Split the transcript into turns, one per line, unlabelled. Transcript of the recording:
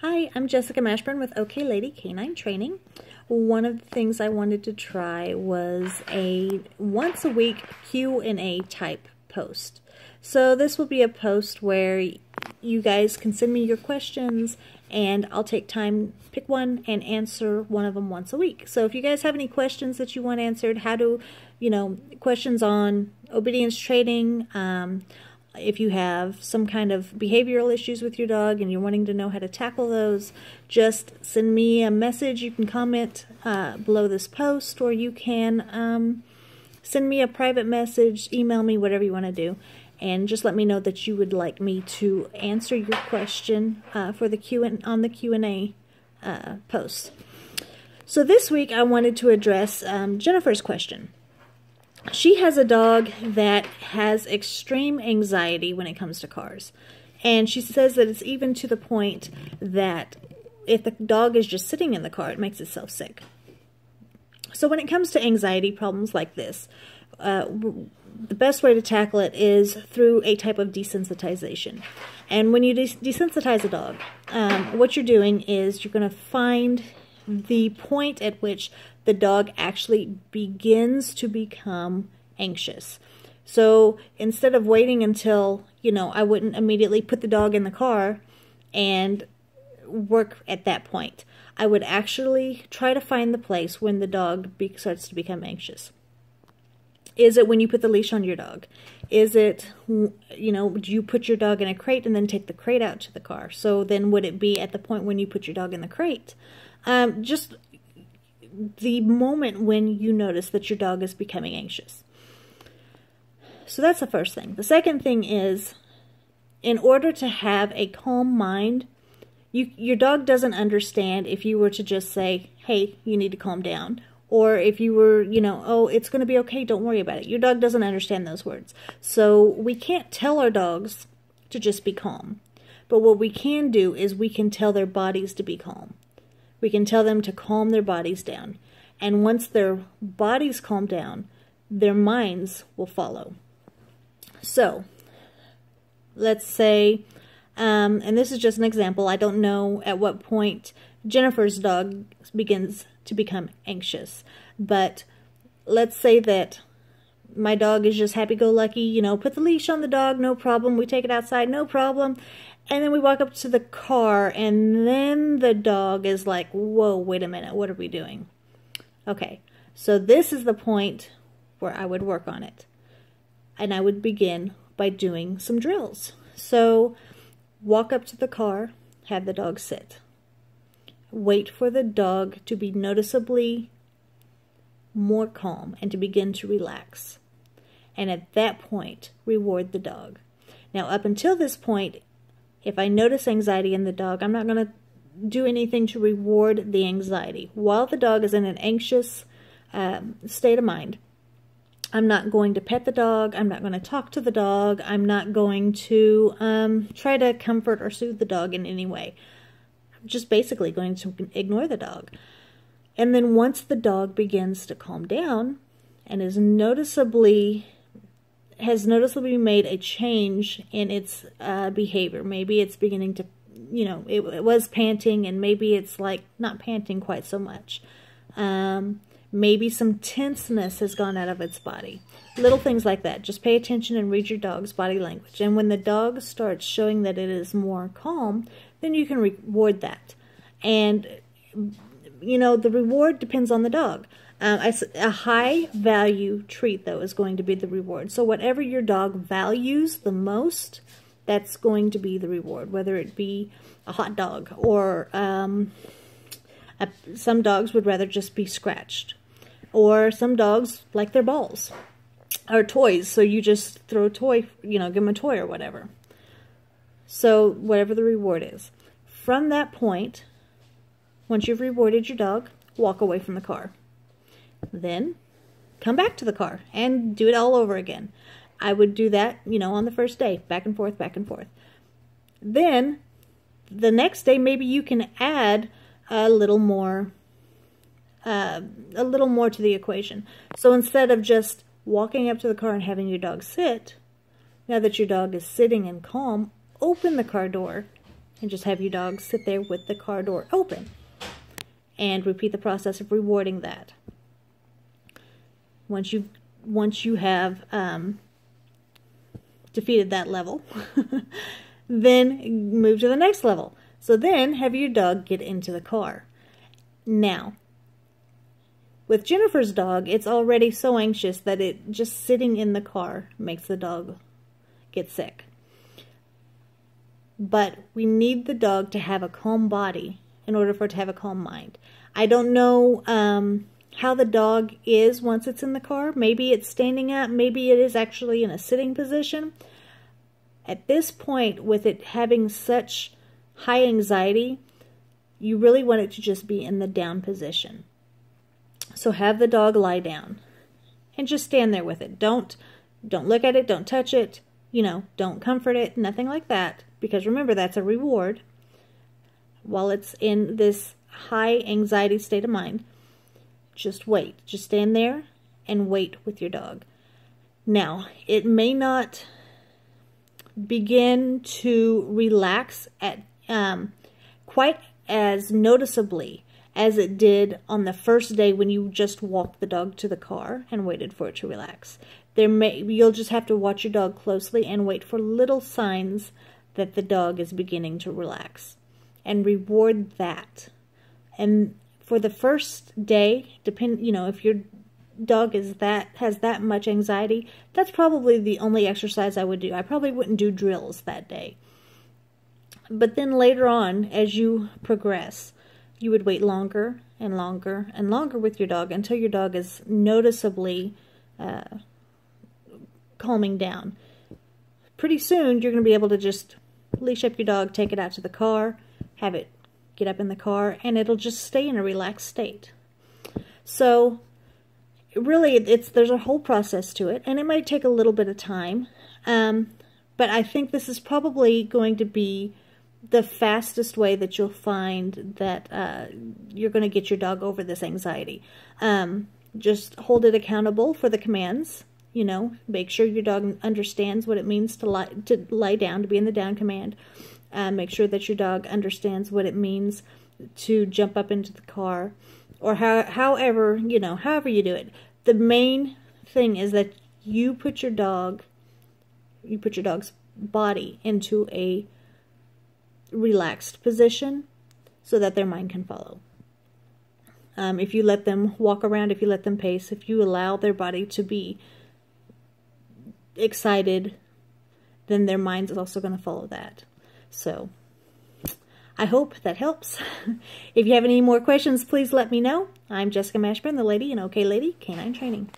Hi, I'm Jessica Mashburn with OK Lady Canine Training. One of the things I wanted to try was a once a week Q&A type post. So this will be a post where you guys can send me your questions and I'll take time, pick one, and answer one of them once a week. So if you guys have any questions that you want answered, questions on obedience training, if you have some kind of behavioral issues with your dog and you're wanting to know how to tackle those, just send me a message. You can comment below this post, or you can send me a private message, email me, whatever you want to do, and just let me know that you would like me to answer your question for the on the Q&A post. So this week I wanted to address Jennifer's question. She has a dog that has extreme anxiety when it comes to cars. And she says that it's even to the point that if the dog is just sitting in the car, it makes itself sick. So when it comes to anxiety problems like this, the best way to tackle it is through a type of desensitization. And when you desensitize a dog, what you're doing is you're going to find the point at which the dog actually begins to become anxious. So instead of waiting until, I wouldn't immediately put the dog in the car and work at that point. I would actually try to find the place when the dog starts to become anxious. Is it when you put the leash on your dog? Is it, do you put your dog in a crate and then take the crate out to the car? So then would it be at the point when you put your dog in the crate? Just the moment when you notice that your dog is becoming anxious. So that's the first thing. The second thing is, in order to have a calm mind, your dog doesn't understand if you were to just say, hey, you need to calm down. Or if you were, oh, it's going to be okay, don't worry about it. Your dog doesn't understand those words. So we can't tell our dogs to just be calm. But what we can do is we can tell their bodies to be calm. We can tell them to calm their bodies down. And once their bodies calm down, their minds will follow. So, let's say, and this is just an example, I don't know at what point Jennifer's dog begins to become anxious. But let's say that my dog is just happy-go-lucky, put the leash on the dog, no problem. We take it outside, no problem. And then we walk up to the car, and then the dog is like, whoa, wait a minute, what are we doing? Okay, so this is the point where I would work on it. And I would begin by doing some drills. So, walk up to the car, have the dog sit. Wait for the dog to be noticeably more calm and to begin to relax. And at that point, reward the dog. Now, up until this point, if I notice anxiety in the dog, I'm not going to do anything to reward the anxiety. While the dog is in an anxious state of mind, I'm not going to pet the dog. I'm not going to talk to the dog. I'm not going to try to comfort or soothe the dog in any way. I'm just basically going to ignore the dog. And then once the dog begins to calm down and has noticeably made a change in its behavior. Maybe it's beginning to, it was panting, and maybe it's like not panting quite so much. Maybe some tenseness has gone out of its body. Little things like that. Just pay attention and read your dog's body language. And when the dog starts showing that it is more calm, then you can reward that. And, the reward depends on the dog. A high value treat, though, is going to be the reward. So whatever your dog values the most, that's going to be the reward, whether it be a hot dog or some dogs would rather just be scratched. Or some dogs like their balls or toys, so you just throw a toy, give them a toy or whatever. So whatever the reward is. From that point, once you've rewarded your dog, walk away from the car. Then come back to the car and do it all over again. I would do that, on the first day, back and forth, back and forth. Then the next day, maybe you can add a little more to the equation. So instead of just walking up to the car and having your dog sit, now that your dog is sitting and calm, open the car door and just have your dog sit there with the car door open. And repeat the process of rewarding that. Once you have defeated that level, then move to the next level. So then have your dog get into the car. Now, with Jennifer's dog, it's already so anxious that it just sitting in the car makes the dog get sick. But we need the dog to have a calm body in order for it to have a calm mind. I don't know how the dog is once it's in the car. Maybe it's standing up. Maybe it is actually in a sitting position. At this point, with it having such high anxiety, you really want it to just be in the down position. So have the dog lie down and just stand there with it. Don't look at it. Don't touch it. Don't comfort it. Nothing like that. Because remember, that's a reward. While it's in this high anxiety state of mind, just wait. Just stand there and wait with your dog. Now, it may not begin to relax at quite as noticeably as it did on the first day when you just walked the dog to the car and waited for it to relax. You'll just have to watch your dog closely and wait for little signs that the dog is beginning to relax, and reward that. And for the first day, if your dog has that much anxiety, that's probably the only exercise I would do. I probably wouldn't do drills that day. But then later on, as you progress, you would wait longer and longer and longer with your dog until your dog is noticeably calming down. Pretty soon, you're going to be able to just leash up your dog, take it out to the car, have it get up in the car, and it'll just stay in a relaxed state. So really, there's a whole process to it, and it might take a little bit of time, but I think this is probably going to be the fastest way that you'll find that you're going to get your dog over this anxiety. Just hold it accountable for the commands. Make sure your dog understands what it means to lie down, to be in the down command. Make sure that your dog understands what it means to jump up into the car, or however you do it. The main thing is that you put your dog's body into a relaxed position so that their mind can follow. If you let them walk around, if you let them pace, if you allow their body to be excited, then their mind is also going to follow that. So I hope that helps. If you have any more questions, please let me know. I'm Jessica Mashburn, the lady in OK Lady Canine Training.